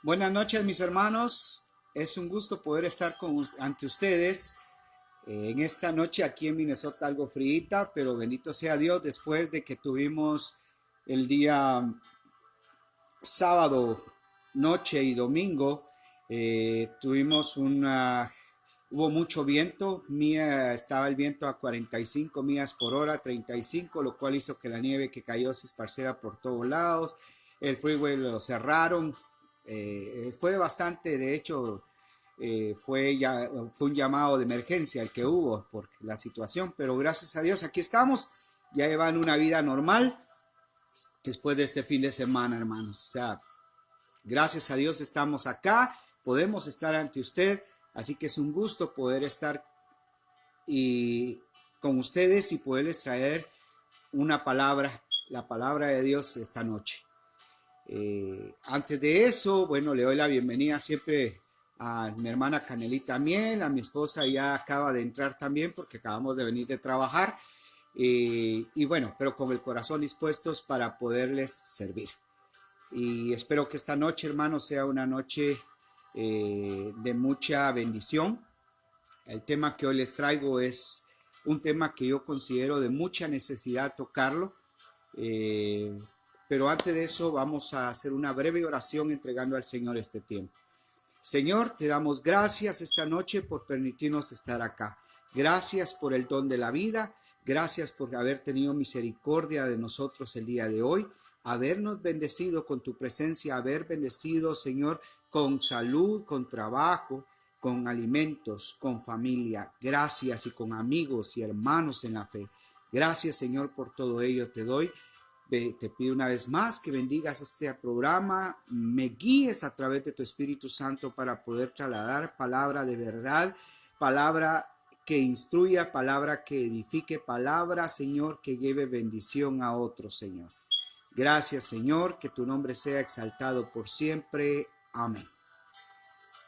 Buenas noches, mis hermanos. Es un gusto poder estar ante ustedes en esta noche aquí en Minnesota, algo fríita, pero bendito sea Dios, después de que tuvimos el día sábado, noche y domingo, hubo mucho viento. Estaba el viento a 45 millas por hora, 35, lo cual hizo que la nieve que cayó se esparciera por todos lados. El freeway lo cerraron. Fue bastante, de hecho, fue un llamado de emergencia el que hubo por la situación, pero gracias a Dios aquí estamos, ya llevan una vida normal después de este fin de semana, hermanos. O sea, gracias a Dios estamos acá, podemos estar ante usted, así que es un gusto poder estar con ustedes y poderles traer una palabra, la palabra de Dios esta noche. Antes de eso, bueno, le doy la bienvenida siempre a mi hermana Canelita Miel, a mi esposa ya acaba de entrar también porque acabamos de venir de trabajar. Y bueno, pero con el corazón dispuestos para poderles servir. Y espero que esta noche, hermanos, sea una noche de mucha bendición. El tema que hoy les traigo es un tema que yo considero de mucha necesidad tocarlo. Eh, pero antes de eso vamos a hacer una breve oración entregando al Señor este tiempo. Señor, te damos gracias esta noche por permitirnos estar acá. Gracias por el don de la vida. Gracias por haber tenido misericordia de nosotros el día de hoy. Habernos bendecido con tu presencia, haber bendecido, Señor, con salud, con trabajo, con alimentos, con familia. Gracias y con amigos y hermanos en la fe. Gracias, Señor, por todo ello te doy. Te pido una vez más que bendigas este programa, me guíes a través de tu Espíritu Santo para poder trasladar palabra de verdad, palabra que instruya, palabra que edifique, palabra, Señor, que lleve bendición a otros, Señor. Gracias, Señor, que tu nombre sea exaltado por siempre. Amén.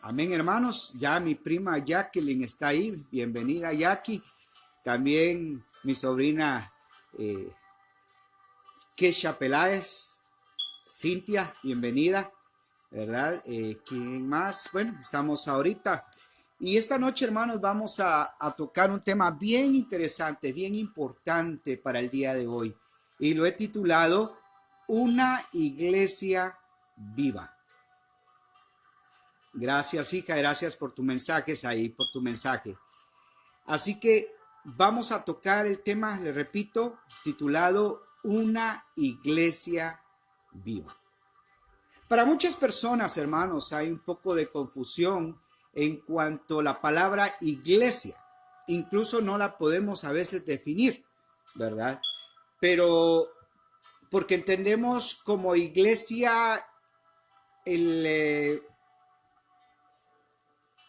Amén, hermanos. Ya mi prima Jacqueline está ahí. Bienvenida, Jackie. También mi sobrina Kesha Peláez, Cintia, bienvenida, ¿verdad? ¿Quién más? Bueno, estamos ahorita. Y esta noche, hermanos, vamos a tocar un tema bien interesante, bien importante para el día de hoy. Y lo he titulado Una iglesia viva. Gracias, hija, gracias por tu mensaje, ahí, por tu mensaje. Así que vamos a tocar el tema, le repito, titulado Una iglesia viva. Para muchas personas, hermanos, hay un poco de confusión en cuanto a la palabra iglesia. Incluso no la podemos a veces definir, ¿verdad? Pero porque entendemos como iglesia el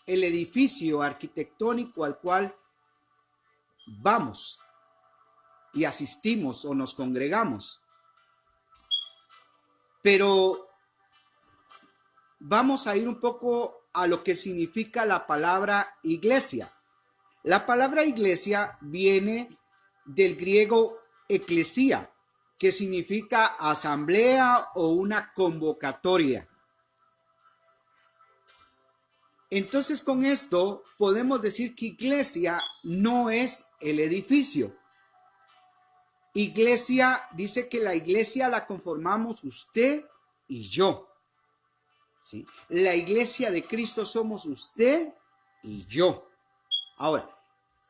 edificio arquitectónico al cual vamos y asistimos o nos congregamos. Pero vamos a ir un poco a lo que significa la palabra iglesia. La palabra iglesia viene del griego eclesia, que significa asamblea o una convocatoria. Entonces con esto podemos decir que iglesia no es el edificio. Iglesia dice que la iglesia la conformamos usted y yo. ¿Sí? La iglesia de Cristo somos usted y yo. Ahora,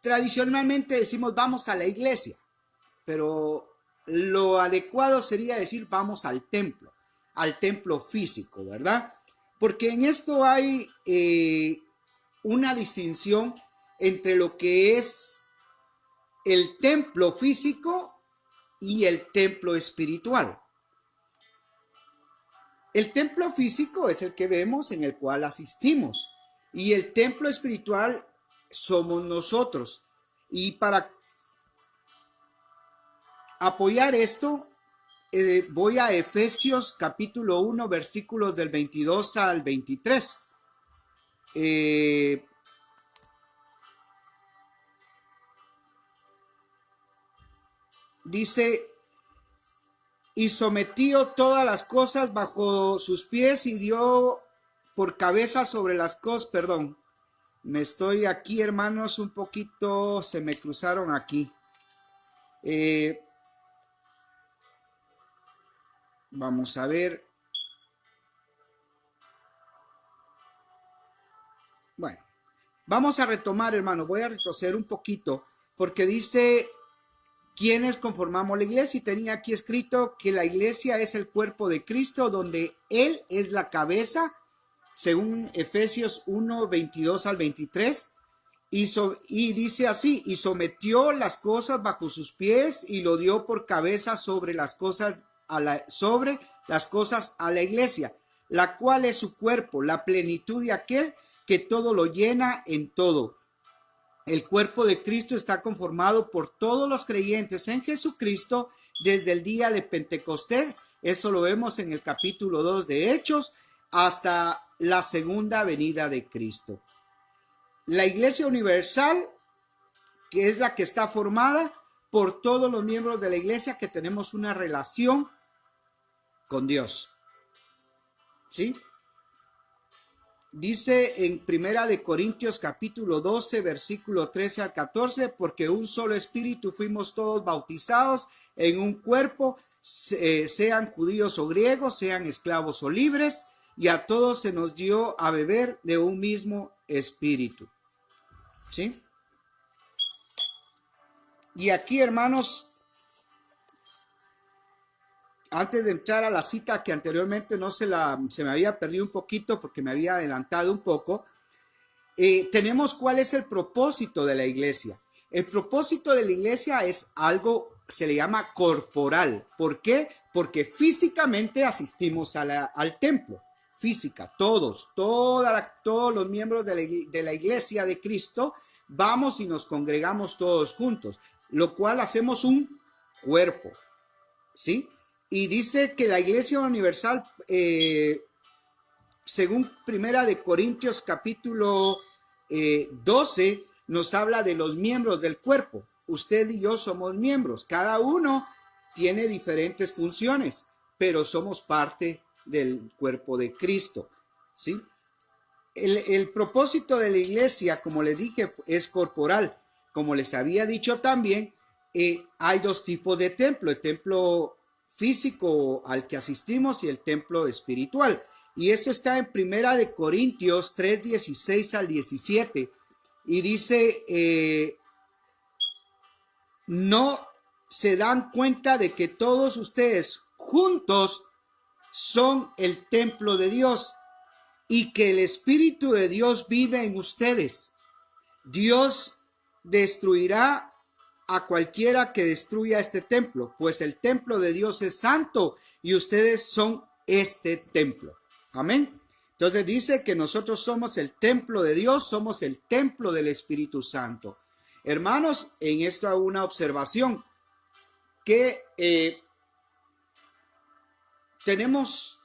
tradicionalmente decimos vamos a la iglesia, pero lo adecuado sería decir vamos al templo físico, ¿verdad? Porque en esto hay una distinción entre lo que es el templo físico y el templo espiritual. El templo físico es el que vemos, en el cual asistimos, y el templo espiritual somos nosotros. Y para apoyar esto, voy a Efesios capítulo 1, versículos del 22 al 23. Dice, y sometió todas las cosas bajo sus pies y dio por cabeza sobre las cosas, perdón, me estoy aquí, hermanos, un poquito, se me cruzaron aquí. Vamos a ver. Bueno, vamos a retomar, hermano. Voy a retroceder un poquito porque dice quiénes conformamos la iglesia y tenía aquí escrito que la iglesia es el cuerpo de Cristo donde Él es la cabeza, según Efesios 1, 22 al 23. Y dice así, y sometió las cosas bajo sus pies y lo dio por cabeza sobre las cosas a la iglesia, la cual es su cuerpo, la plenitud de aquel que todo lo llena en todo. El cuerpo de Cristo está conformado por todos los creyentes en Jesucristo desde el día de Pentecostés. Eso lo vemos en el capítulo 2 de Hechos hasta la segunda venida de Cristo. La iglesia universal, que es la que está formada por todos los miembros de la iglesia que tenemos una relación con Dios. ¿Sí? Dice en Primera de Corintios capítulo 12, versículo 13 al 14, porque un solo espíritu fuimos todos bautizados en un cuerpo, sean judíos o griegos, sean esclavos o libres, y a todos se nos dio a beber de un mismo espíritu. ¿Sí? Y aquí, hermanos, antes de entrar a la cita que anteriormente se me había perdido un poquito porque me había adelantado un poco, tenemos cuál es el propósito de la iglesia. El propósito de la iglesia es algo, se le llama corporal. ¿Por qué? Porque físicamente asistimos al templo. Física, todos los miembros de la iglesia de Cristo, vamos y nos congregamos todos juntos, lo cual hacemos un cuerpo, ¿sí? Y dice que la iglesia universal, según Primera de Corintios capítulo 12, nos habla de los miembros del cuerpo. Usted y yo somos miembros, cada uno tiene diferentes funciones, pero somos parte del cuerpo de Cristo, ¿sí? El propósito de la iglesia, como les dije, es corporal. Como les había dicho también, hay dos tipos de templo: el templo físico al que asistimos y el templo espiritual. Y esto está en Primera de Corintios 3, 16 al 17. Y dice, no se dan cuenta de que todos ustedes juntos son el templo de Dios y que el Espíritu de Dios vive en ustedes. Dios destruirá a cualquiera que destruya este templo, pues el templo de Dios es santo y ustedes son este templo. Amén. Entonces dice que nosotros somos el templo de Dios, somos el templo del Espíritu Santo. Hermanos, en esto hago una observación, que tenemos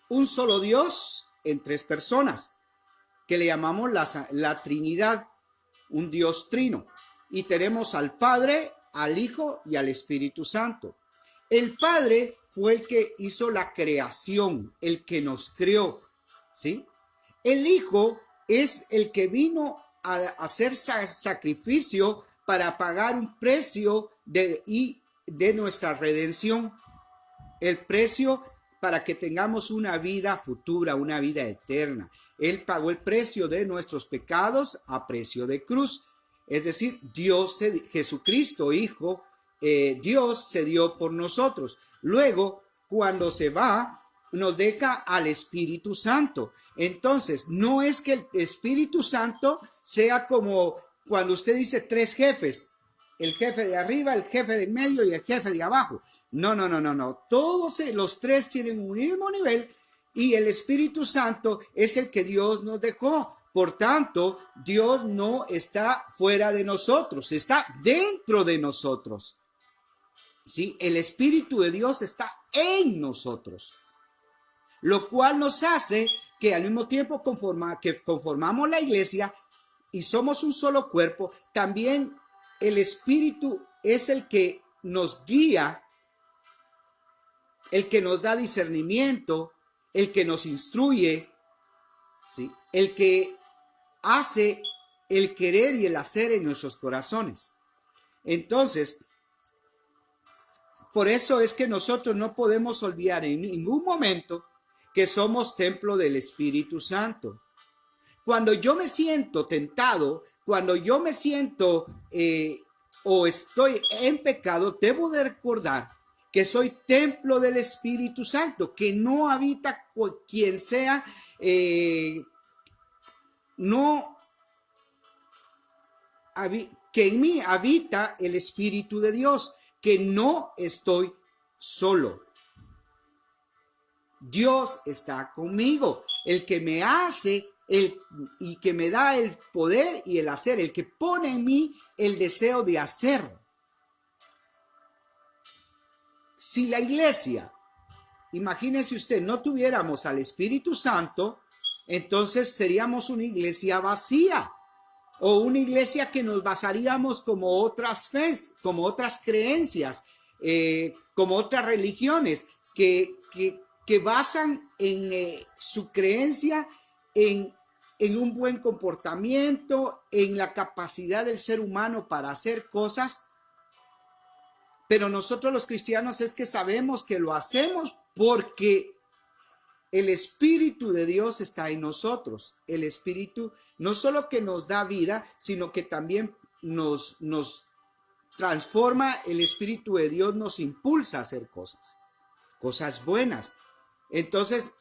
un solo Dios en tres personas, que le llamamos la Trinidad, un Dios trino. Y tenemos al Padre, al Hijo y al Espíritu Santo. El Padre fue el que hizo la creación, el que nos creó, ¿sí? El Hijo es el que vino a hacer sacrificio para pagar un precio de nuestra redención. El precio para que tengamos una vida futura, una vida eterna. Él pagó el precio de nuestros pecados a precio de cruz. Es decir, Jesucristo, Hijo, Dios se dio por nosotros. Luego, cuando se va, nos deja al Espíritu Santo. Entonces, no es que el Espíritu Santo sea como cuando usted dice tres jefes: el jefe de arriba, el jefe de en medio y el jefe de abajo. No. Todos los tres tienen un mismo nivel y el Espíritu Santo es el que Dios nos dejó. Por tanto, Dios no está fuera de nosotros, está dentro de nosotros. ¿Sí? El Espíritu de Dios está en nosotros, lo cual nos hace que al mismo tiempo que conformamos la iglesia y somos un solo cuerpo, también el Espíritu es el que nos guía, el que nos da discernimiento, el que nos instruye, ¿sí? El que hace el querer y el hacer en nuestros corazones. Entonces, por eso es que nosotros no podemos olvidar en ningún momento que somos templo del Espíritu Santo. Cuando yo me siento tentado, cuando yo me siento o estoy en pecado, debo de recordar que soy templo del Espíritu Santo, que no habita quien sea, no que en mí habita el Espíritu de Dios, que no estoy solo. Dios está conmigo, el que me hace y que me da el poder y el hacer, el que pone en mí el deseo de hacer. Si la iglesia, imagínese usted, no tuviéramos al Espíritu Santo, entonces seríamos una iglesia vacía. O una iglesia que nos basaríamos como otras fes, como otras creencias, como otras religiones que basan en su creencia en un buen comportamiento, en la capacidad del ser humano para hacer cosas. Pero nosotros los cristianos es que sabemos que lo hacemos porque el Espíritu de Dios está en nosotros. El Espíritu no solo que nos da vida, sino que también nos transforma. El Espíritu de Dios nos impulsa a hacer cosas buenas. Entonces,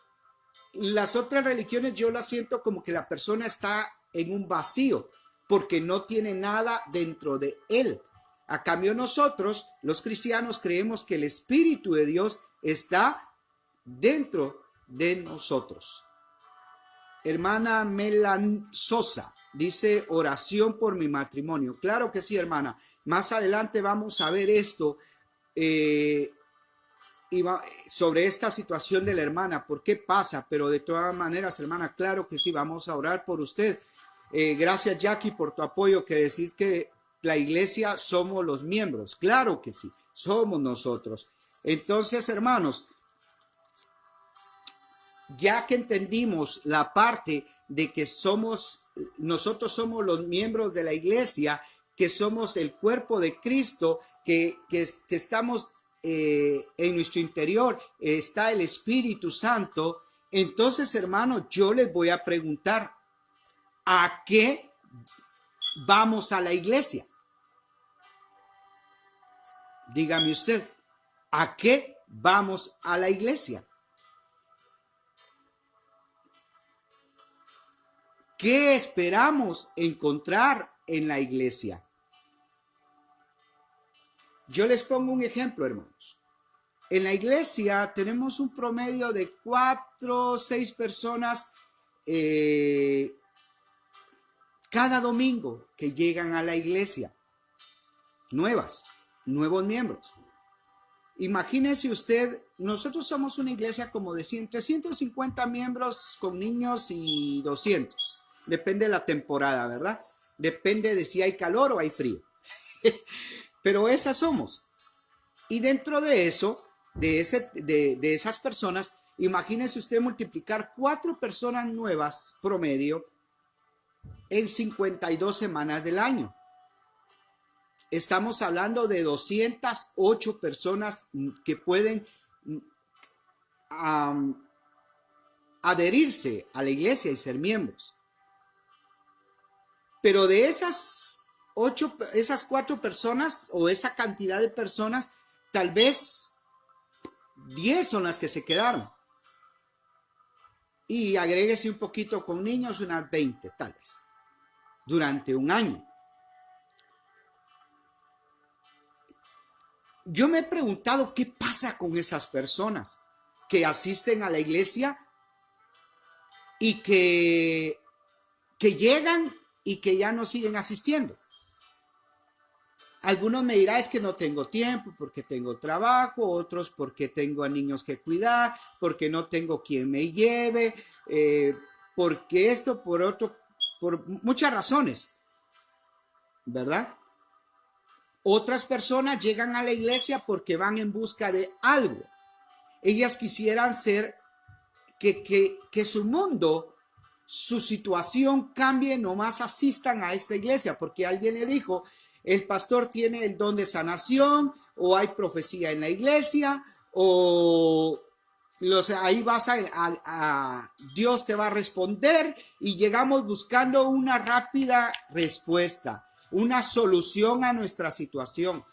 las otras religiones yo las siento como que la persona está en un vacío, porque no tiene nada dentro de él. A cambio nosotros, los cristianos, creemos que el Espíritu de Dios está dentro de nosotros. Hermana Melan Sosa dice: oración por mi matrimonio. Claro que sí, hermana. Más adelante vamos a ver esto sobre esta situación de la hermana, por qué pasa, pero de todas maneras, hermana, claro que sí, vamos a orar por usted. Gracias, Jackie, por tu apoyo, que decís que la iglesia somos los miembros. Claro que sí, somos nosotros. Entonces, hermanos, ya que entendimos la parte de que nosotros somos los miembros de la iglesia, que somos el cuerpo de Cristo, que estamos en nuestro interior, está el Espíritu Santo. Entonces, hermanos, yo les voy a preguntar, ¿a qué vamos a la iglesia? Dígame usted, ¿a qué vamos a la iglesia? ¿Qué esperamos encontrar en la iglesia? Yo les pongo un ejemplo, hermanos. En la iglesia tenemos un promedio de 4 o 6 personas cada domingo que llegan a la iglesia. Nuevos miembros. Imagínese usted, nosotros somos una iglesia como de 350 miembros con niños y 200. Depende de la temporada, ¿verdad? Depende de si hay calor o hay frío. Pero esas somos. Y dentro de eso, de esas personas, imagínese usted multiplicar 4 personas nuevas promedio en 52 semanas del año. Estamos hablando de 208 personas que pueden adherirse a la iglesia y ser miembros. Pero de esas 4 personas o esa cantidad de personas, tal vez 10 son las que se quedaron. Y agréguese un poquito con niños, unas 20 tal vez, durante un año. Yo me he preguntado qué pasa con esas personas que asisten a la iglesia y que llegan y que ya no siguen asistiendo. Algunos me dirán, es que no tengo tiempo porque tengo trabajo, otros porque tengo a niños que cuidar, porque no tengo quien me lleve, porque esto, por otro, por muchas razones, ¿verdad? Otras personas llegan a la iglesia porque van en busca de algo. Ellas quisieran ser que su mundo su situación cambie, nomás asistan a esta iglesia, porque alguien le dijo, el pastor tiene el don de sanación, o hay profecía en la iglesia, o ahí vas Dios te va a responder, y llegamos buscando una rápida respuesta, una solución a nuestra situación.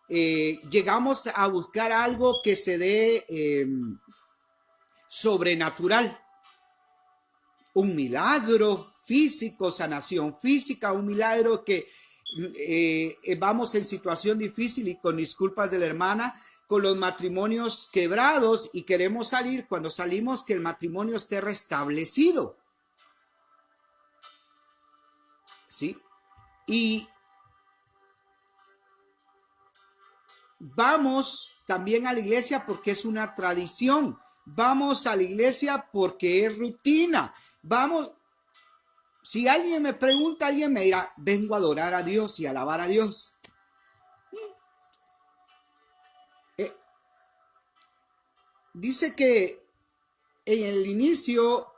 Llegamos a buscar algo que se dé sobrenatural, un milagro físico, sanación física, un milagro que vamos en situación difícil, y con disculpas de la hermana, con los matrimonios quebrados, y queremos salir, cuando salimos que el matrimonio esté restablecido, ¿sí? Y vamos también a la iglesia porque es una tradición, vamos a la iglesia porque es rutina, vamos. Si alguien me pregunta, alguien me dirá, vengo a adorar a Dios y a alabar a Dios. Dice que en el inicio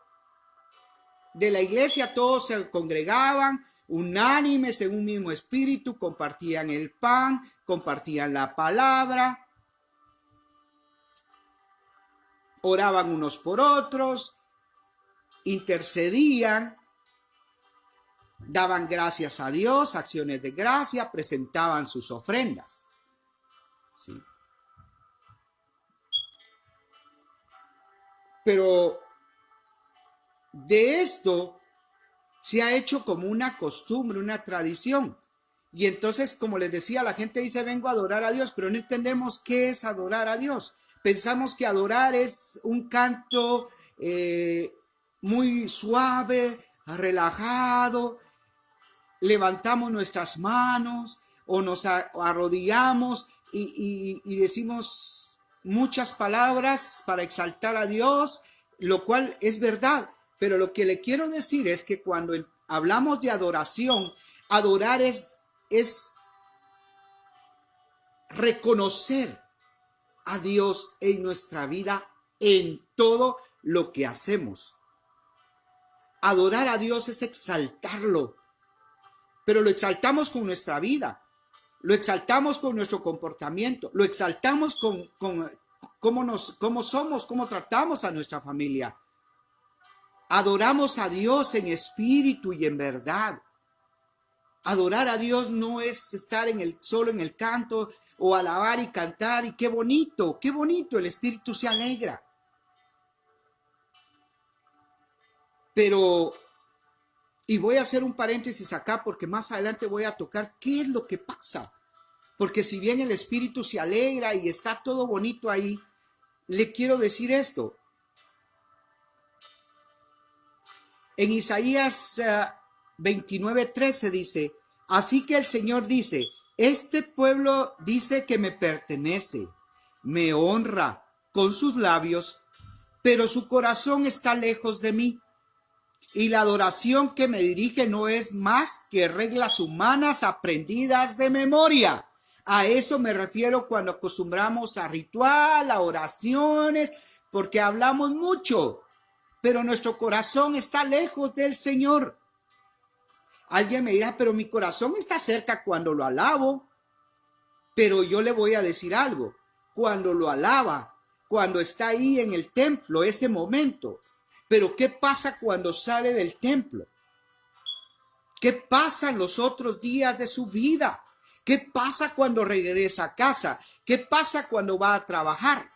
de la iglesia todos se congregaban unánimes en un mismo espíritu, compartían el pan, compartían la palabra, oraban unos por otros, intercedían, daban gracias a Dios, acciones de gracia, presentaban sus ofrendas. ¿Sí? Pero de esto se ha hecho como una costumbre, una tradición. Y entonces, como les decía, la gente dice, vengo a adorar a Dios, pero no entendemos qué es adorar a Dios. Pensamos que adorar es un canto muy suave, relajado, levantamos nuestras manos o nos arrodillamos y decimos muchas palabras para exaltar a Dios, lo cual es verdad. Pero lo que le quiero decir es que cuando hablamos de adoración, adorar es reconocer a Dios en nuestra vida en todo lo que hacemos. Adorar a Dios es exaltarlo, pero lo exaltamos con nuestra vida, lo exaltamos con nuestro comportamiento, lo exaltamos con cómo somos, cómo tratamos a nuestra familia. Adoramos a Dios en espíritu y en verdad. Adorar a Dios no es estar solo en el canto o alabar y cantar, y qué bonito, el espíritu se alegra. Pero, y voy a hacer un paréntesis acá porque más adelante voy a tocar qué es lo que pasa. Porque si bien el espíritu se alegra y está todo bonito ahí, le quiero decir esto. En Isaías 29:13 dice, así que el Señor dice, este pueblo dice que me pertenece, me honra con sus labios, pero su corazón está lejos de mí, y la adoración que me dirige no es más que reglas humanas aprendidas de memoria. A eso me refiero cuando acostumbramos a ritual, a oraciones, porque hablamos mucho, pero nuestro corazón está lejos del Señor. Alguien me dirá, pero mi corazón está cerca cuando lo alabo. Pero yo le voy a decir algo, cuando lo alaba, cuando está ahí en el templo, ese momento. Pero ¿qué pasa cuando sale del templo? ¿Qué pasa en los otros días de su vida? ¿Qué pasa cuando regresa a casa? ¿Qué pasa cuando va a trabajar?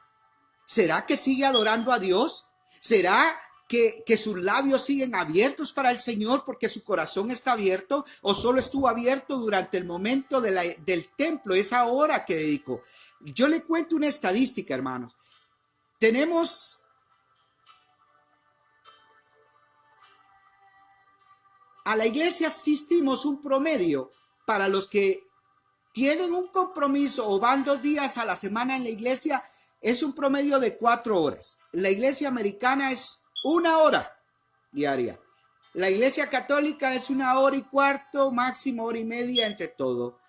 ¿Será que sigue adorando a Dios? ¿Será que sus labios siguen abiertos para el Señor porque su corazón está abierto, o solo estuvo abierto durante el momento del templo, esa hora que dedicó? Yo le cuento una estadística, hermanos. A la iglesia asistimos un promedio, para los que tienen un compromiso o van 2 días a la semana en la iglesia, es un promedio de 4 horas. La iglesia americana es 1 hora diaria. La iglesia católica es 1 hora y cuarto, máximo 1 hora y media entre todo.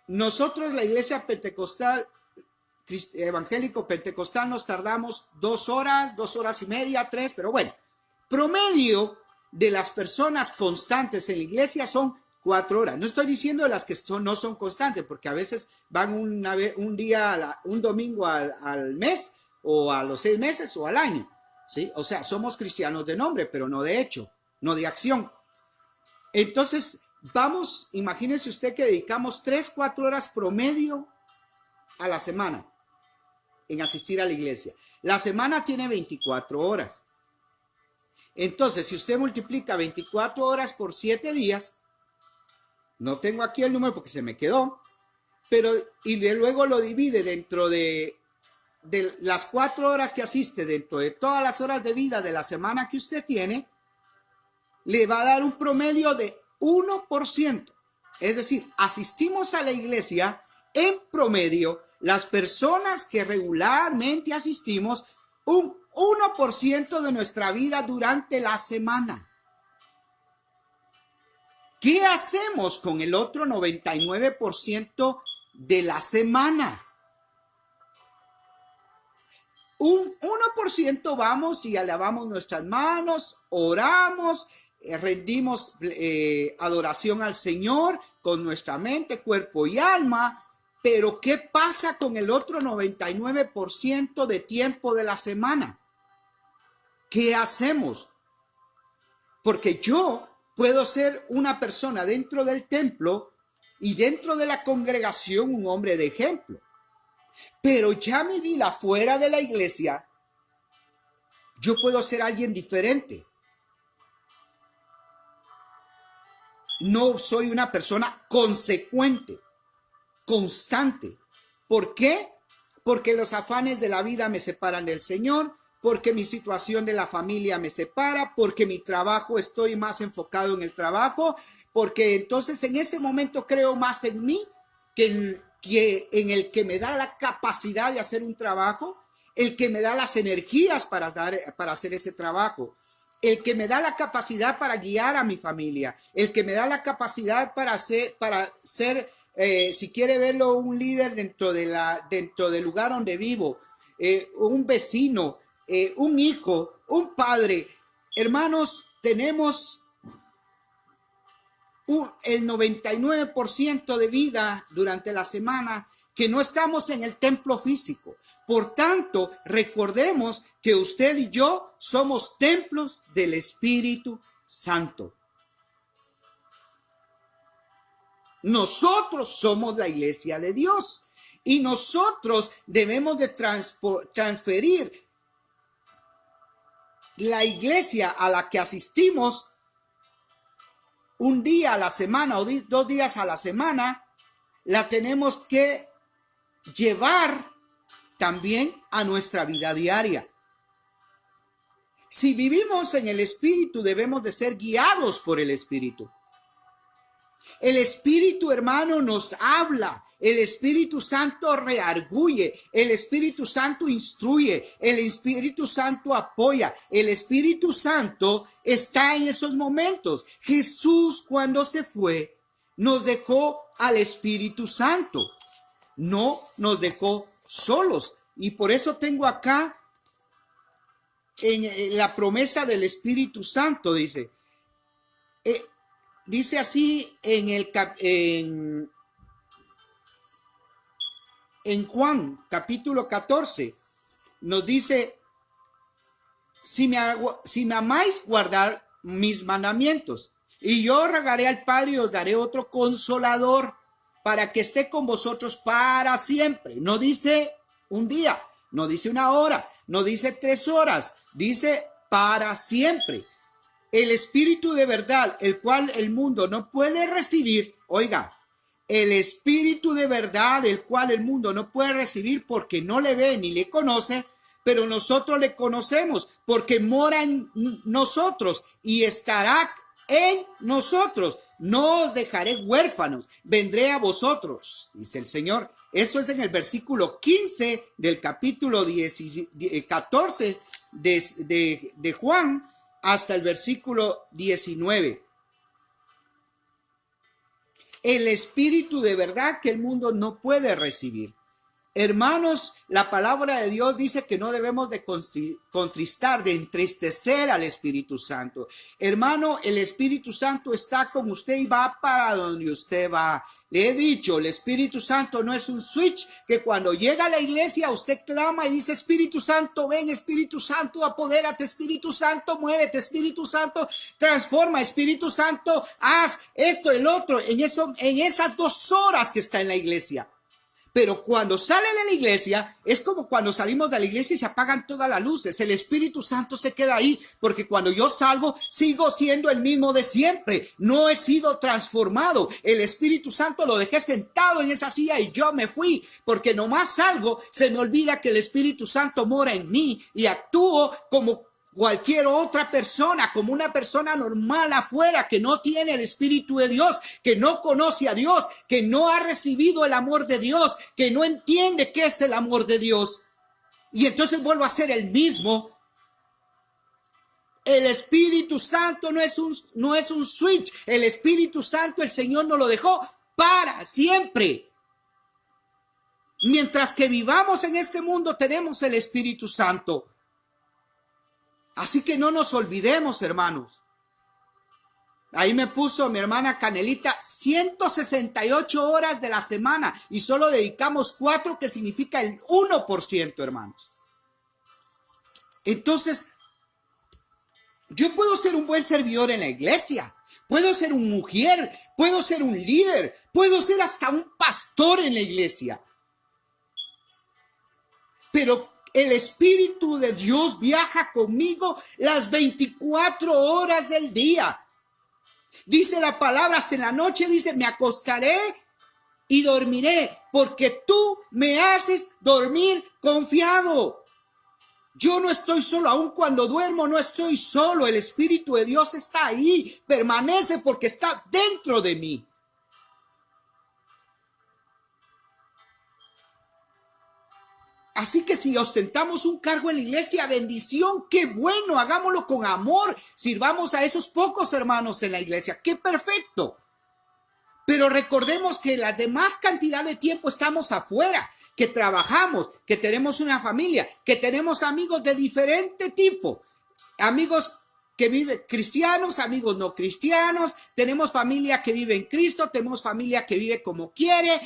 Nosotros, la iglesia pentecostal, evangélico pentecostal, nos tardamos 2 horas, 2 horas y media, 3, pero bueno, promedio de las personas constantes en la iglesia son 4 horas. No estoy diciendo de las que no son constantes, porque a veces van un día, un domingo al mes, o a los 6 meses, o al año, ¿sí? O sea, somos cristianos de nombre, pero no de hecho, no de acción. Entonces, imagínense usted que dedicamos 3-4 horas promedio a la semana en asistir a la iglesia. La semana tiene 24 horas. Entonces, si usted multiplica 24 horas por 7 días, no tengo aquí el número porque se me quedó, pero y luego lo divide dentro de las 4 horas que asiste, dentro de todas las horas de vida de la semana que usted tiene, le va a dar un promedio de 1%. Es decir, asistimos a la iglesia en promedio, las personas que regularmente asistimos, un 1% de nuestra vida durante la semana. ¿Qué hacemos con el otro 99% de la semana? Un 1% vamos y alabamos nuestras manos, oramos, rendimos adoración al Señor con nuestra mente, cuerpo y alma. Pero ¿qué pasa con el otro 99% de tiempo de la semana? ¿Qué hacemos? Porque yo puedo ser una persona dentro del templo y dentro de la congregación un hombre de ejemplo. Pero ya mi vida fuera de la iglesia, yo puedo ser alguien diferente. No soy una persona consecuente, constante. ¿Por qué? Porque los afanes de la vida me separan del Señor, porque mi situación de la familia me separa, porque mi trabajo estoy más enfocado en el trabajo, porque entonces en ese momento creo más en mí que en el que me da la capacidad de hacer un trabajo, el que me da las energías para hacer ese trabajo, el que me da la capacidad para guiar a mi familia, el que me da la capacidad para ser si quiere verlo, un líder dentro del lugar donde vivo, un vecino, un hijo, un padre. Hermanos, tenemos el 99% de vida durante la semana que no estamos en el templo físico. Por tanto, recordemos que usted y yo somos templos del Espíritu Santo. Nosotros somos la iglesia de Dios y nosotros debemos de transferir la iglesia a la que asistimos un día a la semana o 2 días a la semana, la tenemos que llevar también a nuestra vida diaria. Si vivimos en el Espíritu, debemos de ser guiados por el Espíritu. El Espíritu, hermano, nos habla. El Espíritu Santo redarguye. El Espíritu Santo instruye. El Espíritu Santo apoya. El Espíritu Santo está en esos momentos. Jesús, cuando se fue, nos dejó al Espíritu Santo. No nos dejó solos. Y por eso tengo acá en la promesa del Espíritu Santo, dice. Dice así en Juan capítulo 14, nos dice, si me amáis, guardad mis mandamientos, y yo rogaré al Padre y os daré otro consolador para que esté con vosotros para siempre. No dice un día, no dice una hora, no dice 3 horas, dice para siempre. El Espíritu de verdad, el cual el mundo no puede recibir, oiga, el Espíritu de verdad, el cual el mundo no puede recibir porque no le ve ni le conoce, pero nosotros le conocemos porque mora en nosotros y estará en nosotros. No os dejaré huérfanos, vendré a vosotros, dice el Señor. Eso es en el versículo 15 del capítulo 14 de Juan, hasta el versículo 19. El Espíritu de verdad que el mundo no puede recibir. Hermanos, la palabra de Dios dice que no debemos de contristar, de entristecer al Espíritu Santo. Hermano, el Espíritu Santo está con usted y va para donde usted va. Le he dicho, el Espíritu Santo no es un switch que cuando llega a la iglesia usted clama y dice: Espíritu Santo, ven, Espíritu Santo, apodérate, Espíritu Santo, muévete, Espíritu Santo, transforma, Espíritu Santo, haz esto, el otro, en esas 2 horas que está en la iglesia. Pero cuando sale de la iglesia, es como cuando salimos de la iglesia y se apagan todas las luces. El Espíritu Santo se queda ahí, porque cuando yo salgo, sigo siendo el mismo de siempre. No he sido transformado. El Espíritu Santo lo dejé sentado en esa silla y yo me fui, porque nomás salgo, se me olvida que el Espíritu Santo mora en mí y actúo como cualquier otra persona, como una persona normal afuera que no tiene el Espíritu de Dios, que no conoce a Dios, que no ha recibido el amor de Dios, que no entiende qué es el amor de Dios. Y entonces vuelvo a ser el mismo. El Espíritu Santo no es un switch. El Espíritu Santo, el Señor nos lo dejó para siempre. Mientras que vivamos en este mundo, tenemos el Espíritu Santo. Así que no nos olvidemos, hermanos. Ahí me puso mi hermana Canelita 168 horas de la semana y solo dedicamos 4, que significa el 1%, hermanos. Entonces, yo puedo ser un buen servidor en la iglesia, puedo ser un mujer, puedo ser un líder, puedo ser hasta un pastor en la iglesia. Pero el Espíritu de Dios viaja conmigo las 24 horas del día. Dice la palabra, hasta en la noche dice: me acostaré y dormiré, porque tú me haces dormir confiado. Yo no estoy solo, aun cuando duermo no estoy solo. El Espíritu de Dios está ahí, permanece porque está dentro de mí. Así que si ostentamos un cargo en la iglesia, bendición, qué bueno, hagámoslo con amor, sirvamos a esos pocos hermanos en la iglesia, qué perfecto. Pero recordemos que la demás cantidad de tiempo estamos afuera, que trabajamos, que tenemos una familia, que tenemos amigos de diferente tipo, amigos que viven cristianos, amigos no cristianos, tenemos familia que vive en Cristo, tenemos familia que vive como quiere,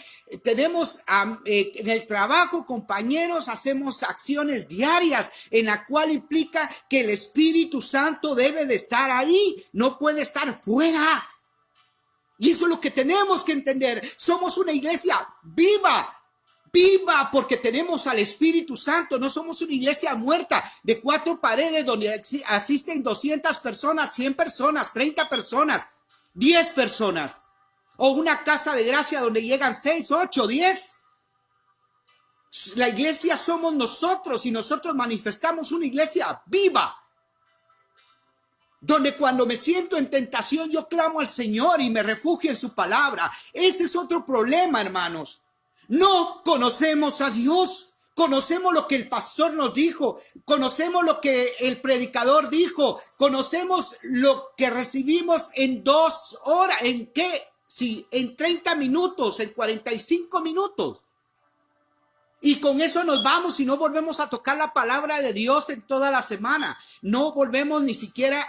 tenemos en el trabajo compañeros, hacemos acciones diarias en la cual implica que el Espíritu Santo debe de estar ahí, no puede estar fuera. Y eso es lo que tenemos que entender. Somos una iglesia viva. Viva, porque tenemos al Espíritu Santo. No somos una iglesia muerta de 4 paredes donde asisten 200 personas, 100 personas, 30 personas, 10 personas. O una casa de gracia donde llegan 6, 8, 10. La iglesia somos nosotros y nosotros manifestamos una iglesia viva. Donde cuando me siento en tentación yo clamo al Señor y me refugio en su palabra. Ese es otro problema, hermanos. No conocemos a Dios, conocemos lo que el pastor nos dijo, conocemos lo que el predicador dijo, conocemos lo que recibimos en 2 horas, ¿en qué? Sí, en 30 minutos, en 45 minutos. Y con eso nos vamos y no volvemos a tocar la palabra de Dios en toda la semana. No volvemos ni siquiera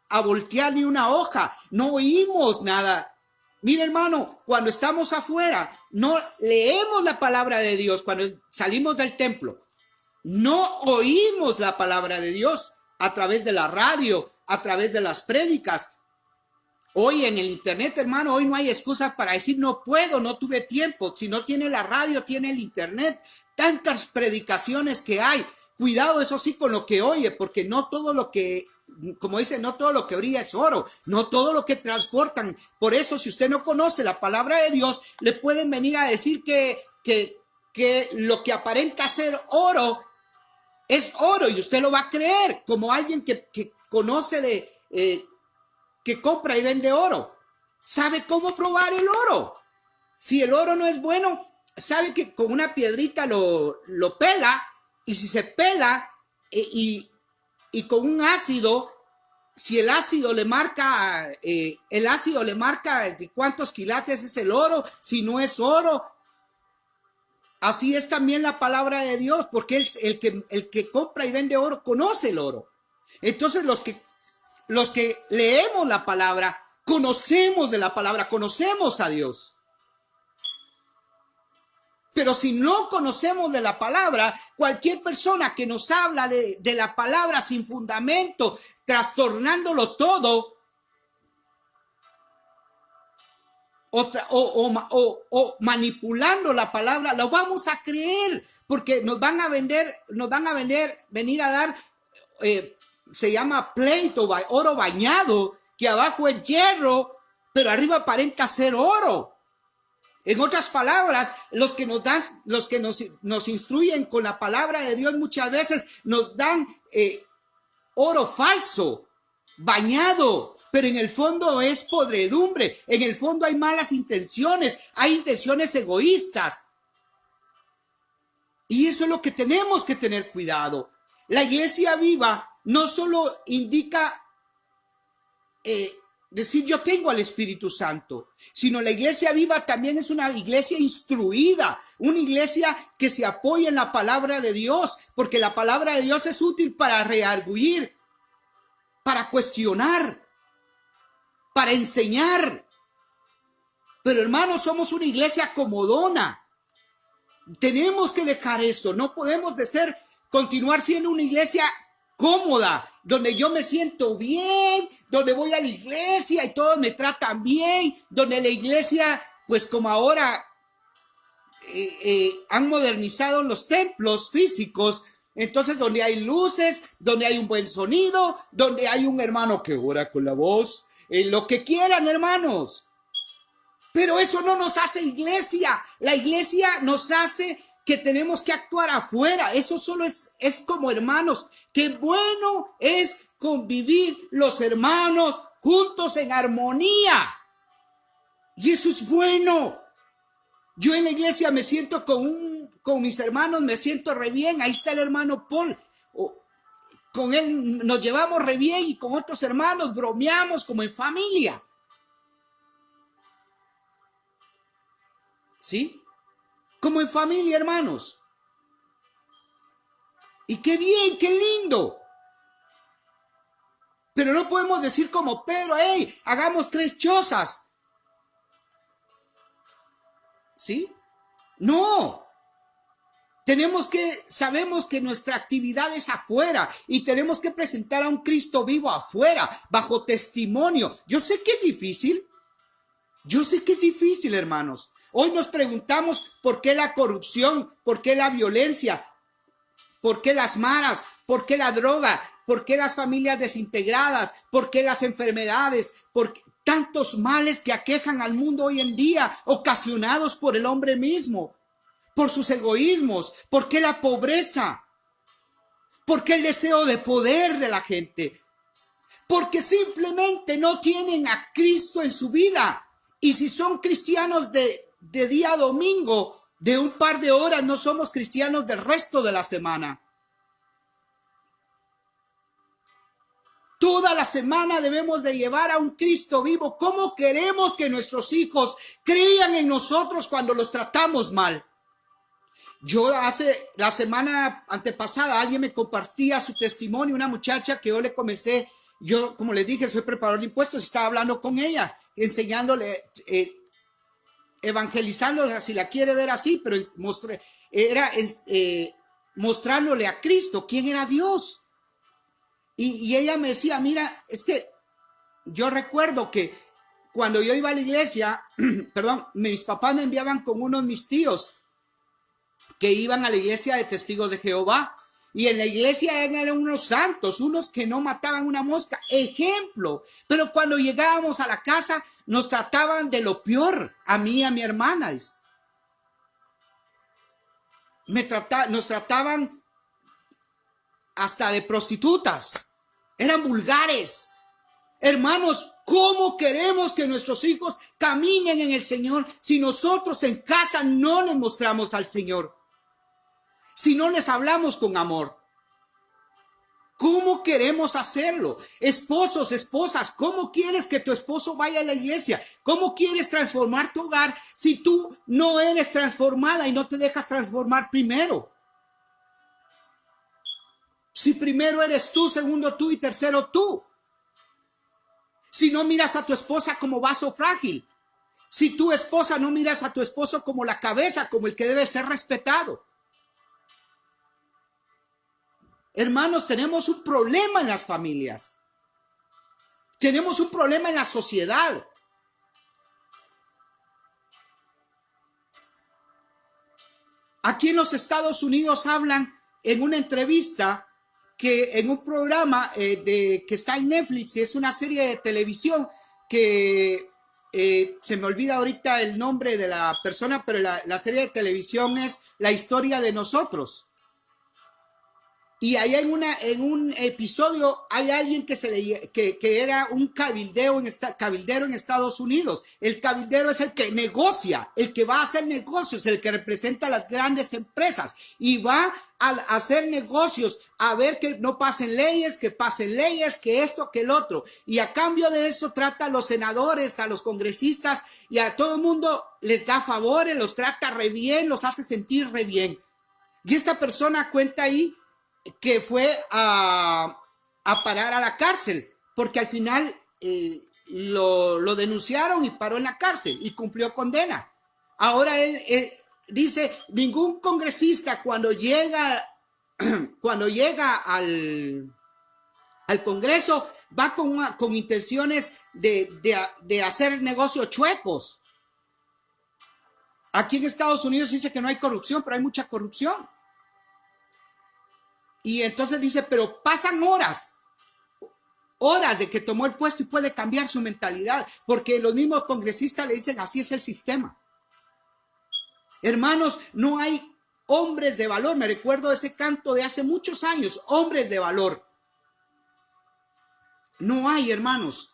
a voltear ni una hoja, no oímos nada. Mira, hermano, cuando estamos afuera, no leemos la palabra de Dios. Cuando salimos del templo, no oímos la palabra de Dios a través de la radio, a través de las prédicas. Hoy en el internet, hermano, hoy no hay excusas para decir no puedo, no tuve tiempo. Si no tiene la radio, tiene el internet. Tantas predicaciones que hay. Cuidado, eso sí, con lo que oye, porque no todo lo que, como dice, no todo lo que brilla es oro, no todo lo que transportan. Por eso, si usted no conoce la palabra de Dios, le pueden venir a decir que lo que aparenta ser oro es oro y usted lo va a creer, como alguien que conoce que compra y vende oro. ¿Sabe cómo probar el oro? Si el oro no es bueno, sabe que con una piedrita lo pela. Y si se pela y con un ácido, si el ácido le marca de cuántos quilates es el oro, si no es oro. Así es también la palabra de Dios, porque el que compra y vende oro conoce el oro. Entonces los que leemos la palabra, conocemos de la palabra, conocemos a Dios. Pero si no conocemos de la palabra, cualquier persona que nos habla de la palabra sin fundamento, trastornándolo todo, o manipulando la palabra, lo vamos a creer, porque nos van a venir a dar, se llama pleito, oro bañado, que abajo es hierro, pero arriba aparenta ser oro. En otras palabras, los que nos instruyen con la palabra de Dios muchas veces nos dan oro falso, bañado, pero en el fondo es podredumbre, en el fondo hay malas intenciones, hay intenciones egoístas. Y eso es lo que tenemos que tener cuidado. La iglesia viva no solo indica decir yo tengo al Espíritu Santo, sino la iglesia viva también es una iglesia instruida, una iglesia que se apoya en la palabra de Dios, porque la palabra de Dios es útil para reargüir, para cuestionar, para enseñar. Pero hermanos, somos una iglesia comodona. Tenemos que dejar eso. No podemos continuar siendo una iglesia cómoda, donde yo me siento bien, donde voy a la iglesia y todos me tratan bien, donde la iglesia, pues como ahora han modernizado los templos físicos, entonces donde hay luces, donde hay un buen sonido, donde hay un hermano que ora con la voz, lo que quieran, hermanos. Pero eso no nos hace iglesia. La iglesia nos hace que tenemos que actuar afuera. Eso solo es como hermanos. Qué bueno es convivir los hermanos juntos en armonía. Y eso es bueno. Yo en la iglesia me siento con mis hermanos, me siento re bien. Ahí está el hermano Paul. Con él nos llevamos re bien y con otros hermanos bromeamos como en familia. ¿Sí? Como en familia, hermanos. Y qué bien, qué lindo. Pero no podemos decir como Pedro, hey, hagamos 3 chozas. ¿Sí? No. Sabemos que nuestra actividad es afuera y tenemos que presentar a un Cristo vivo afuera, bajo testimonio. Yo sé que es difícil. Yo sé que es difícil, hermanos. Hoy nos preguntamos por qué la corrupción, por qué la violencia, por qué las maras, por qué la droga, por qué las familias desintegradas, por qué las enfermedades, por qué tantos males que aquejan al mundo hoy en día, ocasionados por el hombre mismo, por sus egoísmos, por qué la pobreza, por qué el deseo de poder de la gente, porque simplemente no tienen a Cristo en su vida. Y si son cristianos de día a domingo, de un par de horas, no somos cristianos del resto de la semana. Toda la semana debemos de llevar a un Cristo vivo. ¿Cómo queremos que nuestros hijos crean en nosotros cuando los tratamos mal? Yo la semana antepasada alguien me compartía su testimonio, una muchacha que yo le comencé, yo como les dije soy preparador de impuestos y estaba hablando con ella, enseñándole, evangelizándola si la quiere ver así, pero mostrándole a Cristo quién era Dios. Y ella me decía, mira, es que yo recuerdo que cuando yo iba a la iglesia, perdón, mis papás me enviaban con unos mis tíos que iban a la iglesia de Testigos de Jehová. Y en la iglesia eran unos santos, unos que no mataban una mosca, ejemplo. Pero cuando llegábamos a la casa nos trataban de lo peor, a mí y a mi hermana. Nos trataban hasta de prostitutas, eran vulgares. Hermanos, ¿cómo queremos que nuestros hijos caminen en el Señor si nosotros en casa no les mostramos al Señor? Si no les hablamos con amor. ¿Cómo queremos hacerlo? Esposos, esposas, ¿cómo quieres que tu esposo vaya a la iglesia? ¿Cómo quieres transformar tu hogar si tú no eres transformada y no te dejas transformar primero? Si primero eres tú, segundo tú y tercero tú. Si no miras a tu esposa como vaso frágil. Si tu esposa no miras a tu esposo como la cabeza, como el que debe ser respetado. Hermanos, tenemos un problema en las familias. Tenemos un problema en la sociedad. Aquí en los Estados Unidos hablan en una entrevista que en un programa que está en Netflix, es una serie de televisión que se me olvida ahorita el nombre de la persona, pero la serie de televisión es La historia de nosotros. Y ahí en un episodio hay alguien que era un cabildero en Estados Unidos. El cabildero es el que negocia, el que va a hacer negocios, el que representa a las grandes empresas y va a hacer negocios, a ver que no pasen leyes, que esto, que el otro. Y a cambio de eso trata a los senadores, a los congresistas y a todo el mundo les da favores, los trata re bien, los hace sentir re bien. Y esta persona cuenta ahí que fue a parar a la cárcel, porque al final lo denunciaron y paró en la cárcel y cumplió condena. Ahora él dice, ningún congresista cuando llega al Congreso va con intenciones de hacer negocios chuecos. Aquí en Estados Unidos dice que no hay corrupción, pero hay mucha corrupción. Y entonces dice, pero pasan horas de que tomó el puesto y puede cambiar su mentalidad, porque los mismos congresistas le dicen, así es el sistema. Hermanos, no hay hombres de valor. Me recuerdo ese canto de hace muchos años, hombres de valor. No hay, hermanos,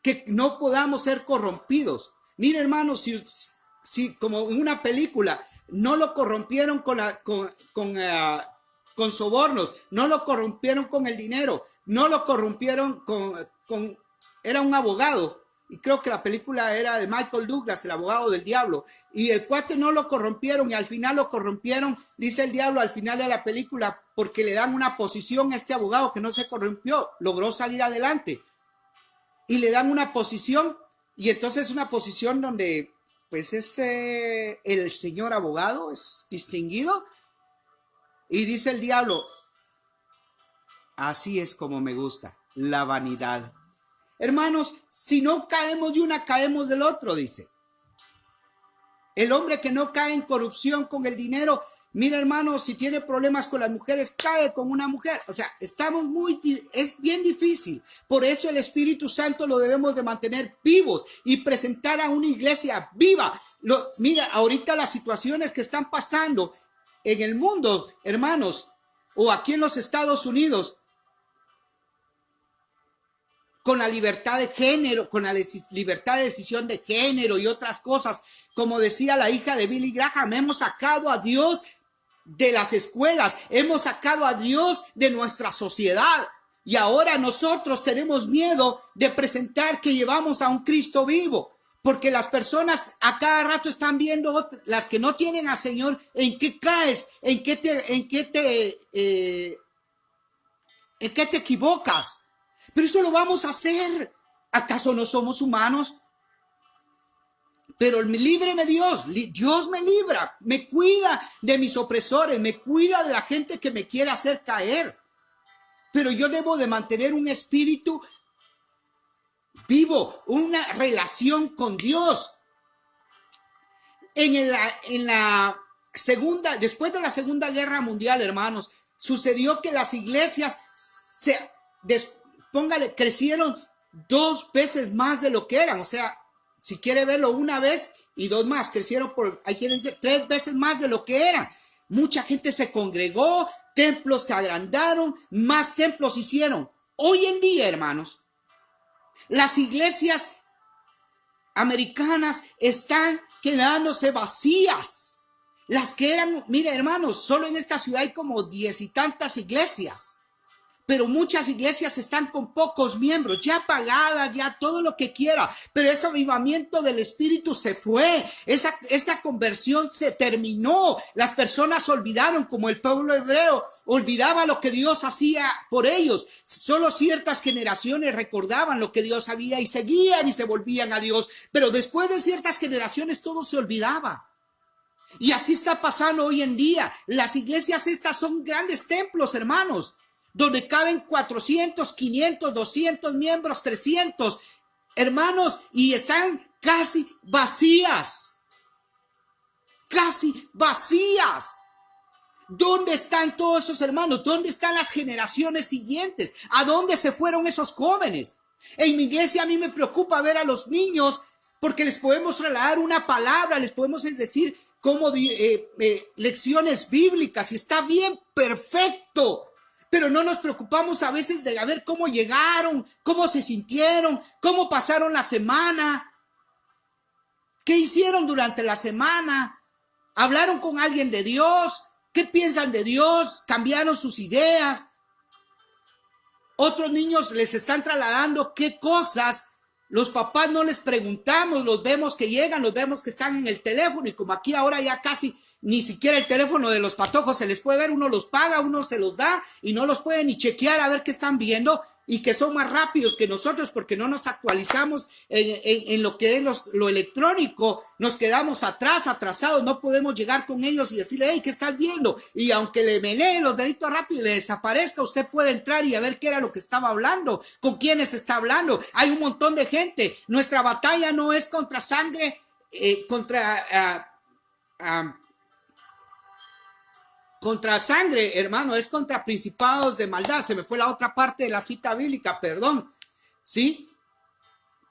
que no podamos ser corrompidos. Mire, hermanos, si como en una película, no lo corrompieron con sobornos, no lo corrompieron con el dinero, no lo corrompieron era un abogado, y creo que la película era de Michael Douglas, el abogado del diablo, y el cuate no lo corrompieron, y al final lo corrompieron, dice el diablo al final de la película, porque le dan una posición a este abogado que no se corrompió, logró salir adelante, y le dan una posición, y entonces una posición donde pues es el señor abogado, es distinguido. Y dice el diablo, así es como me gusta, la vanidad. Hermanos, si no caemos de una, caemos del otro, dice. El hombre que no cae en corrupción con el dinero, mira, hermanos, si tiene problemas con las mujeres, cae con una mujer. O sea, es bien difícil. Por eso el Espíritu Santo lo debemos de mantener vivos y presentar a una iglesia viva. Mira, ahorita las situaciones que están pasando en el mundo, hermanos, o aquí en los Estados Unidos, con la libertad de género, con la libertad de decisión de género y otras cosas, como decía la hija de Billy Graham, hemos sacado a Dios de las escuelas, hemos sacado a Dios de nuestra sociedad y ahora nosotros tenemos miedo de presentar que llevamos a un Cristo vivo, porque las personas a cada rato están viendo, las que no tienen al Señor, en qué caes, en qué te equivocas. Pero eso lo vamos a hacer. ¿Acaso no somos humanos? Pero líbreme Dios me libra, me cuida de mis opresores, me cuida de la gente que me quiere hacer caer. Pero yo debo de mantener un espíritu vivo, una relación con Dios. Después de la Segunda Guerra Mundial, hermanos, sucedió que las iglesias crecieron 2 veces más de lo que eran. O sea, si quiere verlo una vez y 2 más, crecieron hay quienes dicen 3 veces más de lo que eran. Mucha gente se congregó, templos se agrandaron, más templos hicieron. Hoy en día, hermanos, las iglesias americanas están quedándose vacías. Las que eran, mire hermanos, solo en esta ciudad hay como 10 y tantas iglesias. Pero muchas iglesias están con pocos miembros, ya pagadas, ya todo lo que quiera. Pero ese avivamiento del Espíritu se fue. Esa conversión se terminó. Las personas olvidaron, como el pueblo hebreo olvidaba lo que Dios hacía por ellos. Solo ciertas generaciones recordaban lo que Dios había y seguían y se volvían a Dios. Pero después de ciertas generaciones todo se olvidaba. Y así está pasando hoy en día. Las iglesias estas son grandes templos, hermanos, donde caben 400, 500, 200 miembros, 300, hermanos, y están casi vacías. Casi vacías. ¿Dónde están todos esos hermanos? ¿Dónde están las generaciones siguientes? ¿A dónde se fueron esos jóvenes? En mi iglesia a mí me preocupa ver a los niños porque les podemos trasladar una palabra, les podemos decir como lecciones bíblicas y está bien, perfecto. Pero no nos preocupamos a veces de ver cómo llegaron, cómo se sintieron, cómo pasaron la semana, qué hicieron durante la semana, hablaron con alguien de Dios, qué piensan de Dios, cambiaron sus ideas. Otros niños les están trasladando qué cosas. Los papás no les preguntamos, los vemos que llegan, los vemos que están en el teléfono y como aquí ahora ya casi ni siquiera el teléfono de los patojos se les puede ver, uno los paga, uno se los da y no los puede ni chequear a ver qué están viendo y que son más rápidos que nosotros porque no nos actualizamos en lo que es lo electrónico, nos quedamos atrasados, no podemos llegar con ellos y decirle, hey, ¿qué estás viendo? Y aunque le melee los deditos rápido y le desaparezca, usted puede entrar y a ver qué era lo que estaba hablando, con quiénes está hablando. Hay un montón de gente. Nuestra batalla no es contra sangre, contra sangre, hermano, es contra principados de maldad. Se me fue la otra parte de la cita bíblica, perdón. ¿Sí?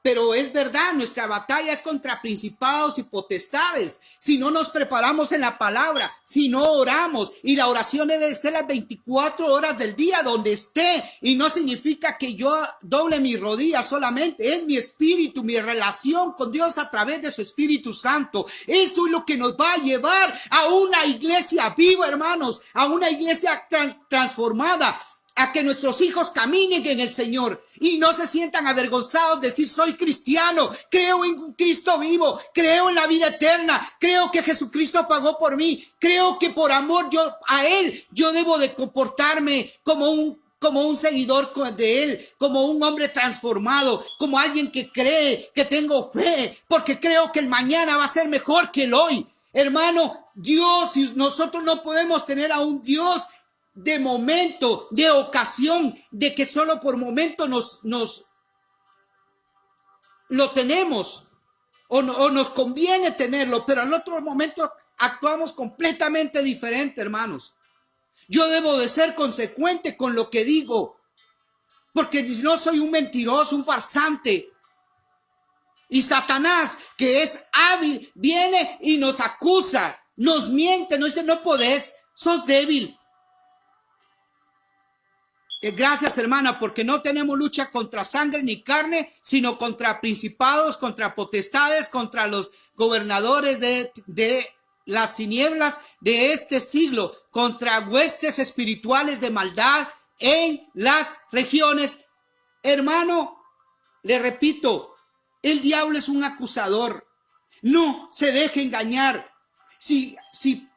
Pero es verdad, nuestra batalla es contra principados y potestades. Si no nos preparamos en la palabra, si no oramos, y la oración debe ser las 24 horas del día donde esté, y no significa que yo doble mis rodillas solamente, es mi espíritu, mi relación con Dios a través de su Espíritu Santo. Eso es lo que nos va a llevar a una iglesia viva, hermanos, a una iglesia transformada, a que nuestros hijos caminen en el Señor y no se sientan avergonzados de decir soy cristiano, creo en un Cristo vivo, creo en la vida eterna, creo que Jesucristo pagó por mí, creo que por amor a Él yo debo de comportarme como un seguidor de Él, como un hombre transformado, como alguien que cree, que tengo fe, porque creo que el mañana va a ser mejor que el hoy. Hermano, Dios, si nosotros no podemos tener a un Dios de momento, de ocasión, de que solo por momento nos lo tenemos o nos conviene tenerlo, pero al otro momento actuamos completamente diferente, hermanos. Yo debo de ser consecuente con lo que digo, porque no soy un mentiroso, un farsante. Y Satanás, que es hábil, viene y nos acusa, nos miente, nos dice no podés, sos débil. Gracias, hermana, porque no tenemos lucha contra sangre ni carne, sino contra principados, contra potestades, contra los gobernadores de las tinieblas de este siglo, contra huestes espirituales de maldad en las regiones. Hermano, le repito, el diablo es un acusador. No se deje engañar. Si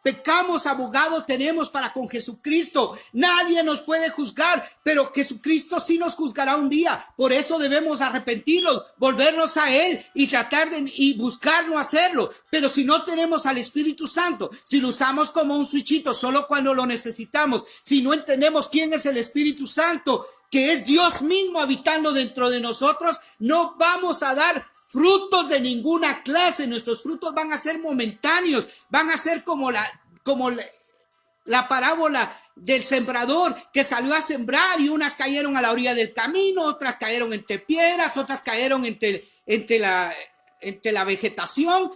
pecamos, abogado tenemos para con Jesucristo. Nadie nos puede juzgar, pero Jesucristo sí nos juzgará un día. Por eso debemos arrepentirnos, volvernos a Él y tratar y buscar no hacerlo. Pero si no tenemos al Espíritu Santo, si lo usamos como un switchito solo cuando lo necesitamos, si no entendemos quién es el Espíritu Santo, que es Dios mismo habitando dentro de nosotros, no vamos a dar frutos de ninguna clase. Nuestros frutos van a ser momentáneos, van a ser como la parábola del sembrador que salió a sembrar y unas cayeron a la orilla del camino, otras cayeron entre piedras, otras cayeron entre la vegetación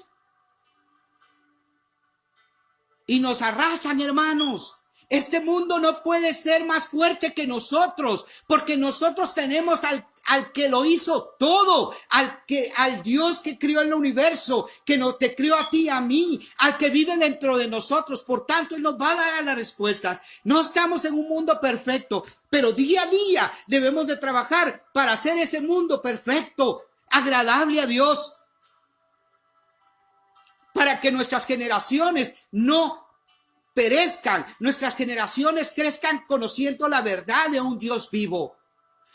y nos arrasan, hermanos. Este mundo no puede ser más fuerte que nosotros, porque nosotros tenemos al que lo hizo todo, al Dios que crió el universo, que no te crió a ti y a mí, al que vive dentro de nosotros. Por tanto, Él nos va a dar las respuestas. No estamos en un mundo perfecto, pero día a día debemos de trabajar para hacer ese mundo perfecto, agradable a Dios, para que nuestras generaciones no perezcan, nuestras generaciones crezcan conociendo la verdad de un Dios vivo,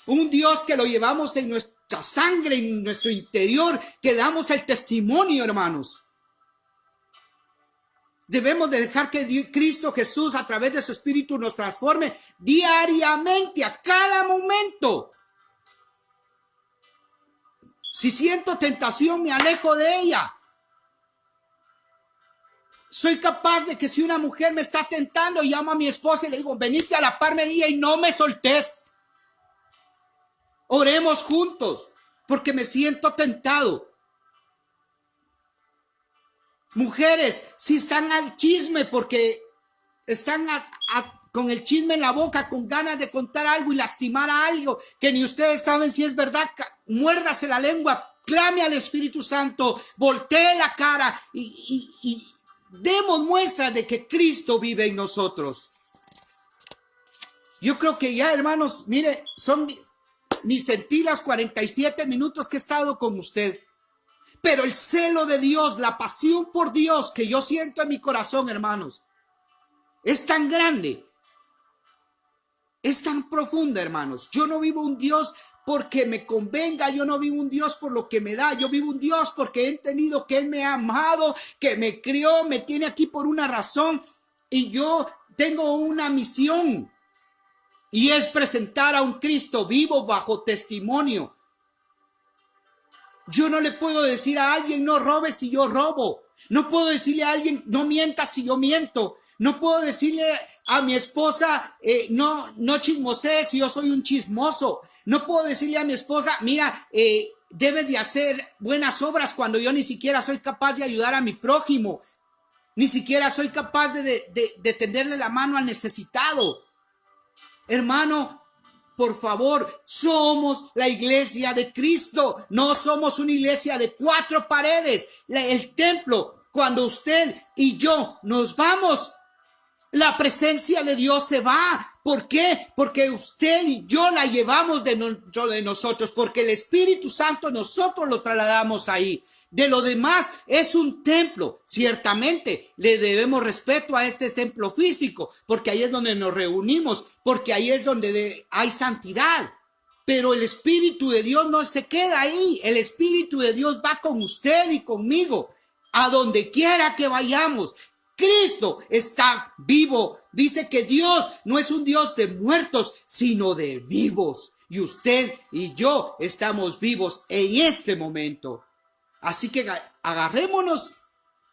un Dios que lo llevamos en nuestra sangre, en nuestro interior, que damos el testimonio, hermanos. Debemos de dejar que Cristo Jesús a través de su Espíritu nos transforme diariamente, a cada momento. Si siento tentación, me alejo de ella. Soy capaz de que si una mujer me está tentando, llamo a mi esposa y le digo, venite a la par mía y no me soltés. Oremos juntos, porque me siento tentado. Mujeres, si están al chisme, porque están con el chisme en la boca, con ganas de contar algo y lastimar a algo, que ni ustedes saben si es verdad, muérdase la lengua, clame al Espíritu Santo, voltee la cara y demos muestra de que Cristo vive en nosotros. Yo creo que ya, hermanos, mire, ni sentí las 47 minutos que he estado con usted. Pero el celo de Dios, la pasión por Dios que yo siento en mi corazón, hermanos, es tan grande, es tan profunda, hermanos. Yo no vivo un Dios porque me convenga, yo no vivo un Dios por lo que me da, yo vivo un Dios porque he entendido que Él me ha amado, que me crió, me tiene aquí por una razón y yo tengo una misión y es presentar a un Cristo vivo bajo testimonio. Yo no le puedo decir a alguien no robes si yo robo, no puedo decirle a alguien no mientas si yo miento. No puedo decirle a mi esposa, no chismosees si yo soy un chismoso. No puedo decirle a mi esposa, mira, debes de hacer buenas obras cuando yo ni siquiera soy capaz de ayudar a mi prójimo. Ni siquiera soy capaz de tenderle la mano al necesitado. Hermano, por favor, somos la iglesia de Cristo. No somos una iglesia de 4 paredes. El templo, cuando usted y yo nos vamos, la presencia de Dios se va. ¿Por qué? Porque usted y yo la llevamos dentro de nosotros, porque el Espíritu Santo nosotros lo trasladamos ahí. De lo demás es un templo. Ciertamente le debemos respeto a este templo físico, porque ahí es donde nos reunimos, porque ahí es donde hay santidad. Pero el Espíritu de Dios no se queda ahí. El Espíritu de Dios va con usted y conmigo, a donde quiera que vayamos. Cristo está vivo. Dice que Dios no es un Dios de muertos, sino de vivos. Y usted y yo estamos vivos en este momento. Así que agarrémonos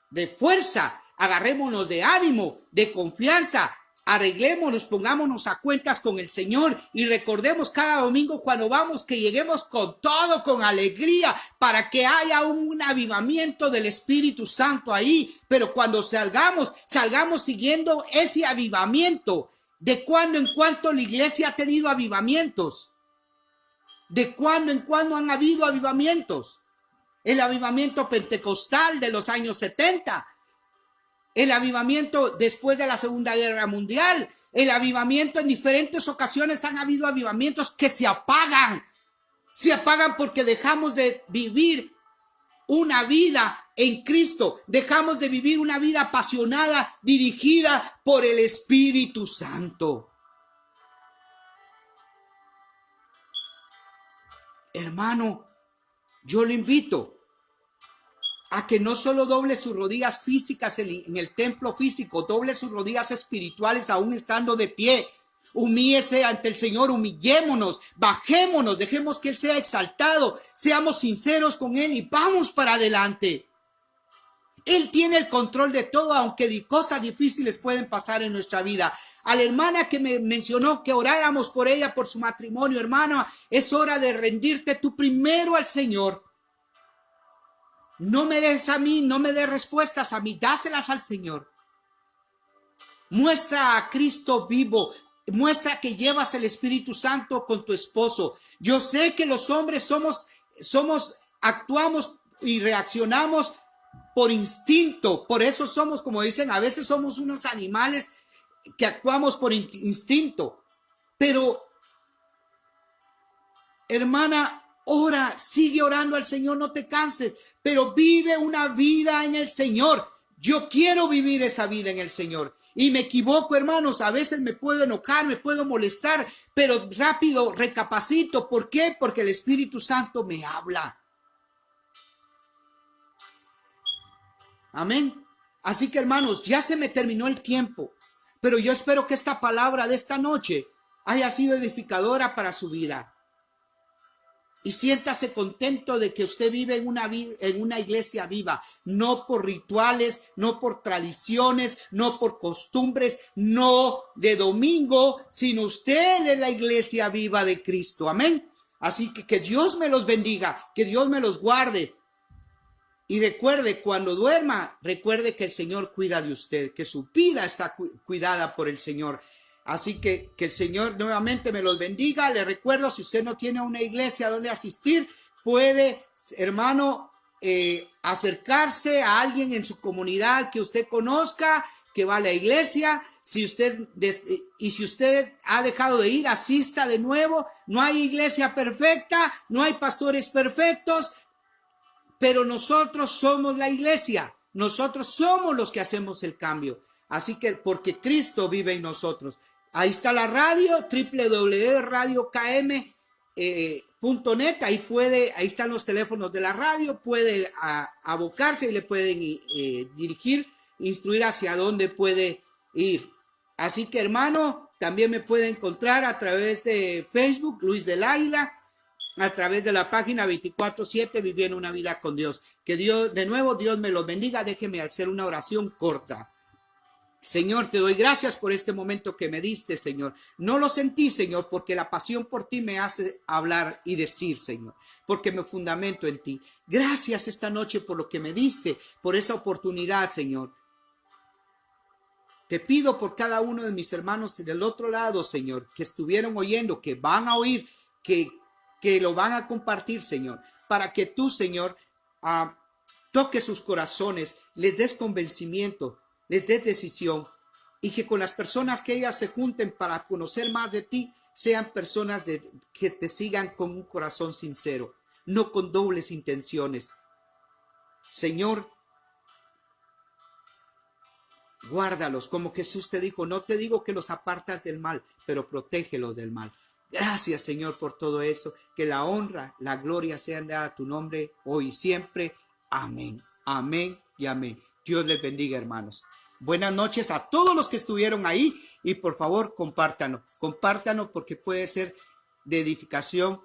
de fuerza, agarrémonos de ánimo, de confianza, arreglémonos, pongámonos a cuentas con el Señor y recordemos cada domingo cuando vamos que lleguemos con todo, con alegría, para que haya un avivamiento del Espíritu Santo ahí. Pero cuando salgamos siguiendo ese avivamiento. De cuando en cuando la iglesia ha tenido avivamientos. De cuando en cuando han habido avivamientos. El avivamiento pentecostal de los años 70. El avivamiento después de la Segunda Guerra Mundial. El avivamiento en diferentes ocasiones han habido avivamientos que se apagan. Se apagan porque dejamos de vivir una vida en Cristo. Dejamos de vivir una vida apasionada, dirigida por el Espíritu Santo. Hermano, yo le invito a que no solo doble sus rodillas físicas en el templo físico, doble sus rodillas espirituales aún estando de pie. Humíllese ante el Señor, humillémonos, bajémonos, dejemos que Él sea exaltado, seamos sinceros con Él y vamos para adelante. Él tiene el control de todo, aunque cosas difíciles pueden pasar en nuestra vida. A la hermana que me mencionó que oráramos por ella, por su matrimonio, hermana, es hora de rendirte tú primero al Señor. No me des a mí, no me des respuestas a mí, dáselas al Señor. Muestra a Cristo vivo, muestra que llevas el Espíritu Santo con tu esposo. Yo sé que los hombres actuamos y reaccionamos por instinto. Por eso somos, como dicen, a veces somos unos animales que actuamos por instinto. Pero, hermana, ora, sigue orando al Señor, no te canses, pero vive una vida en el Señor. Yo quiero vivir esa vida en el Señor. Y me equivoco, hermanos, a veces me puedo enojar, me puedo molestar, pero rápido recapacito. ¿Por qué? Porque el Espíritu Santo me habla. Amén. Así que, hermanos, ya se me terminó el tiempo, pero yo espero que esta palabra de esta noche haya sido edificadora para su vida. Y siéntase contento de que usted vive en una iglesia viva, no por rituales, no por tradiciones, no por costumbres, no de domingo, sino usted es la iglesia viva de Cristo. Amén. Así que Dios me los bendiga, que Dios me los guarde. Y recuerde, cuando duerma, recuerde que el Señor cuida de usted, que su vida está cuidada por el Señor. Así que el Señor nuevamente me los bendiga. Le recuerdo, si usted no tiene una iglesia donde asistir, puede, hermano, acercarse a alguien en su comunidad que usted conozca, que va a la iglesia. Si usted ha dejado de ir, asista de nuevo. No hay iglesia perfecta, no hay pastores perfectos, pero nosotros somos la iglesia. Nosotros somos los que hacemos el cambio. Así que porque Cristo vive en nosotros. Ahí está la radio, www.radiokm.net. Ahí están los teléfonos de la radio. Puede abocarse y le pueden dirigir, instruir hacia dónde puede ir. Así que, hermano, también me puede encontrar a través de Facebook, Luis del Águila, a través de la página 24/7 Viviendo una vida con Dios. Que Dios, de nuevo, Dios me los bendiga. Déjeme hacer una oración corta. Señor, te doy gracias por este momento que me diste, Señor. No lo sentí, Señor, porque la pasión por ti me hace hablar y decir, Señor, porque me fundamento en ti. Gracias esta noche por lo que me diste, por esa oportunidad, Señor. Te pido por cada uno de mis hermanos del otro lado, Señor, que estuvieron oyendo, que van a oír, que lo van a compartir, Señor, para que tú, Señor, toques sus corazones, les des convencimiento, les des decisión, y que con las personas que ellas se junten para conocer más de ti, sean personas que te sigan con un corazón sincero, no con dobles intenciones. Señor, guárdalos, como Jesús te dijo, no te digo que los apartas del mal, pero protégelos del mal. Gracias, Señor, por todo eso. Que la honra, la gloria sean dadas a tu nombre hoy y siempre. Amén, amén y amén. Dios les bendiga, hermanos. Buenas noches a todos los que estuvieron ahí y por favor compártanlo. Compártanlo porque puede ser de edificación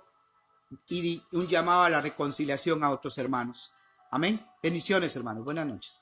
y un llamado a la reconciliación a otros hermanos. Amén. Bendiciones, hermanos. Buenas noches.